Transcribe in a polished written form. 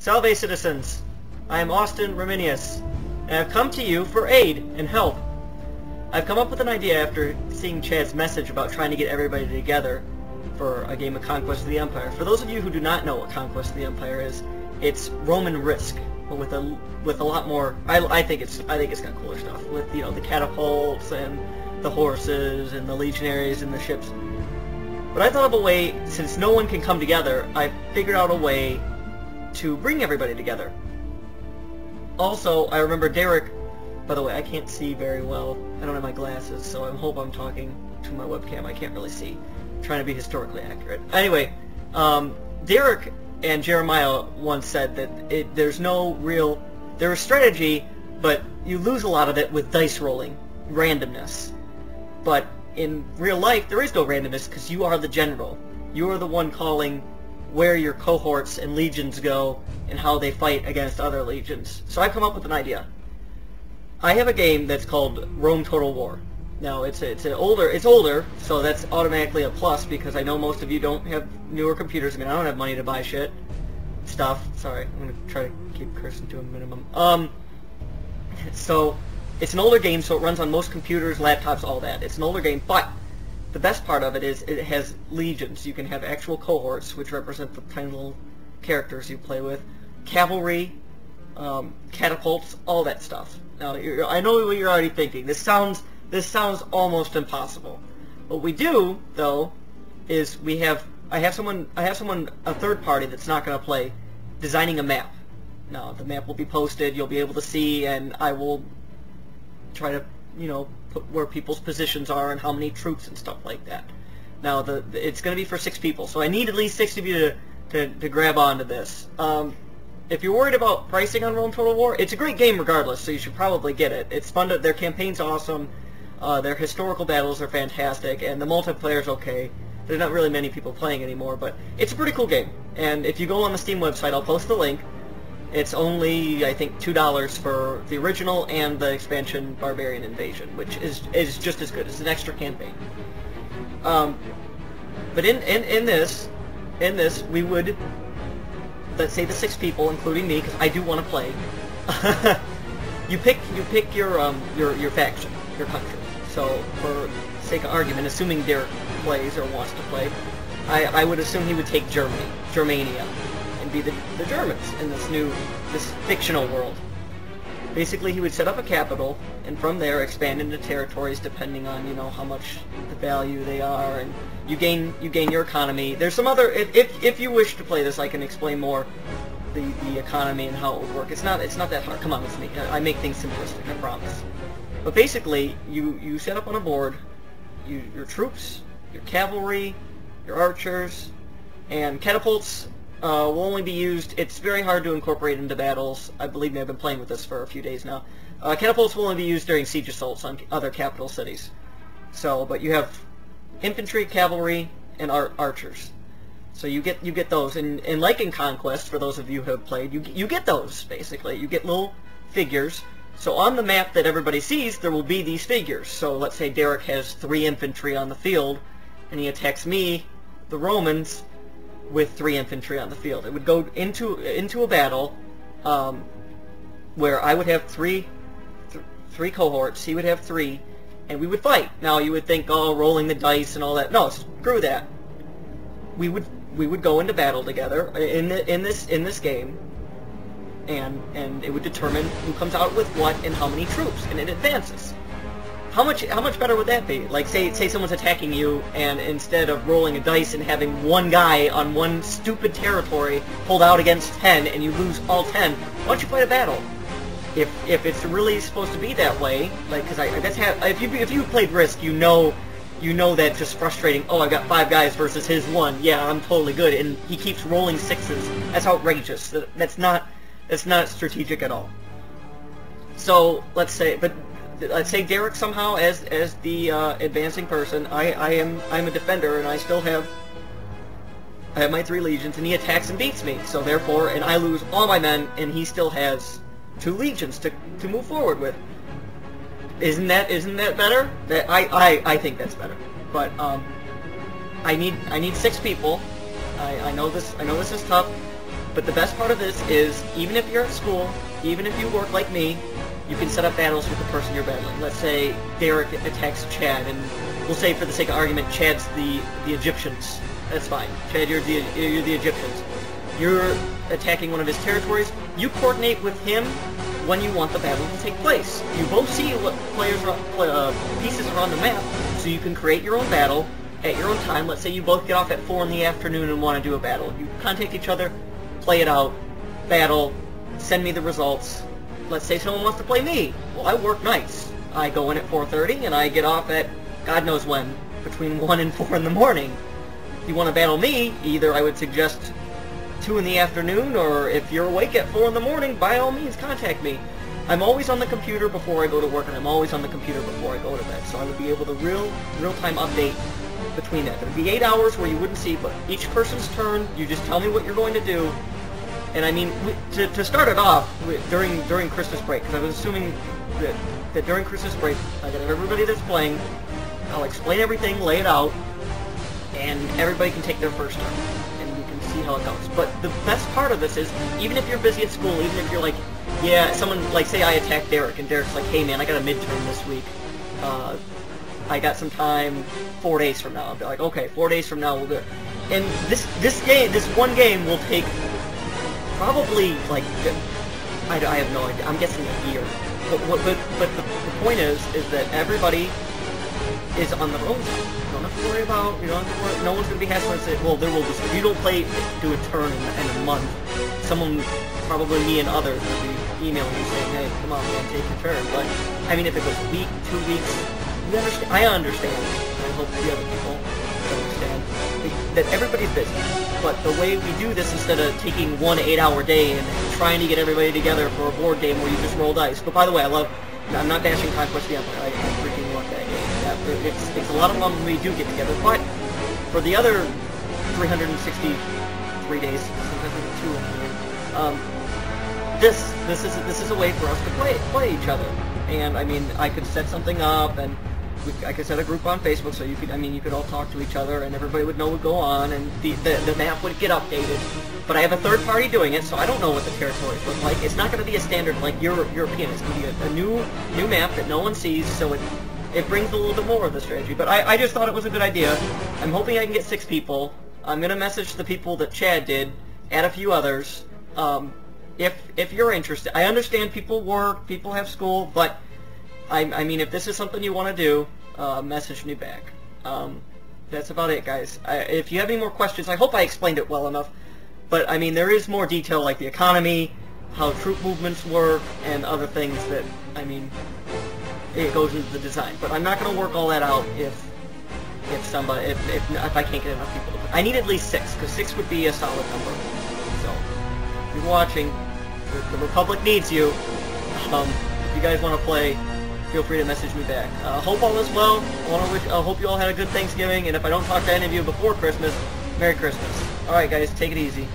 Salve, citizens! I am Austin Romenius, and I've come to you for aid and help. I've come up with an idea after seeing Chad's message about trying to get everybody together for a game of Conquest of the Empire. For those of you who do not know what Conquest of the Empire is, it's Roman Risk, but with a lot more. I think it's got cooler stuff with, you know, the catapults and the horses and the legionaries and the ships. But I thought of a way, since no one can come together, I figured out a way to bring everybody together. Also, I remember Derek. By the way, I can't see very well. I don't have my glasses, so I hope I'm talking to my webcam. I can't really see. I'm trying to be historically accurate. Anyway, Derek and Jeremiah once said that there's a strategy, but you lose a lot of it with dice rolling, randomness. But in real life, there is no randomness because you are the general. You are the one calling where your cohorts and legions go and how they fight against other legions. So I've come up with an idea. I have a game that's called Rome Total War. Now it's older, so that's automatically a plus because I know most of you don't have newer computers. I mean, I don't have money to buy stuff. Sorry, I'm gonna try to keep cursing to a minimum. So it's an older game, so it runs on most computers, laptops, all that. It's an older game, but the best part of it is it has legions. You can have actual cohorts, which represent the tiny little characters you play with, cavalry, catapults, all that stuff. Now, I know what you're already thinking. This sounds almost impossible. What we do, though, is I have someone, a third party that's not going to play, designing a map. Now, the map will be posted. You'll be able to see, and I will try to, you know, put where people's positions are and how many troops and stuff like that. Now, it's going to be for 6 people, so I need at least 6 of you to grab onto this. If you're worried about pricing on Rome Total War, it's a great game regardless, so you should probably get it. It's fun. Their campaign's awesome. Their historical battles are fantastic, and the multiplayer's okay. There's not really many people playing anymore, but it's a pretty cool game. And if you go on the Steam website, I'll post the link. It's only, I think, $2 for the original and the expansion Barbarian Invasion, which is just as good. It's an extra campaign. But in this, we would, let's say the 6 people, including me, because I do want to play. you pick your faction, your country. So, for sake of argument, assuming Derek plays or wants to play, I would assume he would take Germania, and be the Germans in this fictional world. Basically, he would set up a capital, and from there expand into territories depending on, you know, how much the value they are, and you gain your economy. There's some other, if you wish to play this, I can explain more the economy and how it would work. It's not that hard. Come on with me. I make things simplistic, I promise. But basically, you set up on a board your troops, your cavalry, your archers, and catapults. Will only be used. It's very hard to incorporate into battles. I believe I've been playing with this for a few days now. Catapults will only be used during siege assaults on other capital cities. So, but you have infantry, cavalry, and archers. So you get those, and like in Conquest, for those of you who have played, you get those basically. You get little figures. So on the map that everybody sees, there will be these figures. So let's say Derek has 3 infantry on the field, and he attacks me, the Romans, with 3 infantry on the field. It would go into a battle where I would have three cohorts, he would have 3, and we would fight. Now you would think, oh, rolling the dice and all that. No, screw that. We would go into battle together in this game, and it would determine who comes out with what and how many troops, and it advances. How much better would that be? Like, say someone's attacking you, and instead of rolling a dice and having one guy on one stupid territory hold out against 10, and you lose all 10, why don't you fight a battle? If it's really supposed to be that way, like, because if you played Risk, you know that just frustrating. Oh, I got 5 guys versus his 1. Yeah, I'm totally good, and he keeps rolling 6s. That's outrageous. That's not strategic at all. So let's say Derek somehow as the advancing person. I'm a defender, and I have my 3 legions, and he attacks and beats me. So therefore, and I lose all my men, and he still has 2 legions to move forward with. Isn't that better? I think that's better. But I need 6 people. I know this is tough. But the best part of this is, even if you're at school, even if you work like me, you can set up battles with the person you're battling. Let's say Derek attacks Chad, and we'll say for the sake of argument, Chad's the Egyptians. That's fine. Chad, you're the Egyptians. You're attacking one of his territories. You coordinate with him when you want the battle to take place. You both see what pieces are on the map, so you can create your own battle at your own time. Let's say you both get off at 4 in the afternoon and want to do a battle. You contact each other, play it out, battle, send me the results. Let's say someone wants to play me. Well, I work nights. I go in at 4:30 and I get off at God knows when, between 1 and 4 in the morning. If you want to battle me, either I would suggest 2 in the afternoon, or if you're awake at 4 in the morning, by all means contact me. I'm always on the computer before I go to work, and I'm always on the computer before I go to bed, so I would be able to real-time update between that. There would be 8 hours where you wouldn't see, but each person's turn, you just tell me what you're going to do. And I mean, to start it off, during Christmas break, because I was assuming that during Christmas break, I got everybody that's playing, I'll explain everything, lay it out, and everybody can take their first turn, and we can see how it goes. But the best part of this is, even if you're busy at school, even if you're like, yeah, someone, like, say I attack Derek, and Derek's like, hey man, I got a midterm this week, I got some time 4 days from now. I'll be like, okay, 4 days from now we'll do it. And this one game will take probably, like, I have no idea, I'm guessing a year. But the point is that everybody is on their own time. You don't have to worry about, you don't have to worry, no one's going to be hassling and say, well, there will be, if you don't do a turn in a month, someone, probably me and others, will be emailing you saying, hey, come on man, take your turn. But, I mean, if it goes a week, 2 weeks, you understand, I understand, and I hope the other people understand, that everybody's busy. But the way we do this, instead of taking 1 8-hour day and trying to get everybody together for a board game where you just roll dice. But by the way, I'm not bashing Conquest the Empire, I freaking love that game. It's a lot of fun when we do get together, but for the other 363 days, sometimes we have 2 this is a way for us to play each other. And I mean, I could set something up, and I could set a group on Facebook, so you could all talk to each other, and everybody would know what would go on, and the map would get updated. But I have a third party doing it, so I don't know what the territories look like. It's not going to be a standard like European. It's going to be a new map that no one sees, so it brings a little bit more of the strategy. But I just thought it was a good idea. I'm hoping I can get 6 people. I'm going to message the people that Chad did, add a few others. If you're interested, I understand people work, people have school, but I mean, if this is something you want to do, message me back. That's about it, guys. If you have any more questions, I hope I explained it well enough. But, I mean, there is more detail, like the economy, how troop movements work, and other things that, I mean, it goes into the design. But I'm not going to work all that out if I can't get enough people to play. I need at least 6, because 6 would be a solid number. So, if you're watching, the Republic needs you. If you guys want to play, feel free to message me back. Hope all is well. I hope you all had a good Thanksgiving, and if I don't talk to any of you before Christmas, Merry Christmas. Alright guys, take it easy.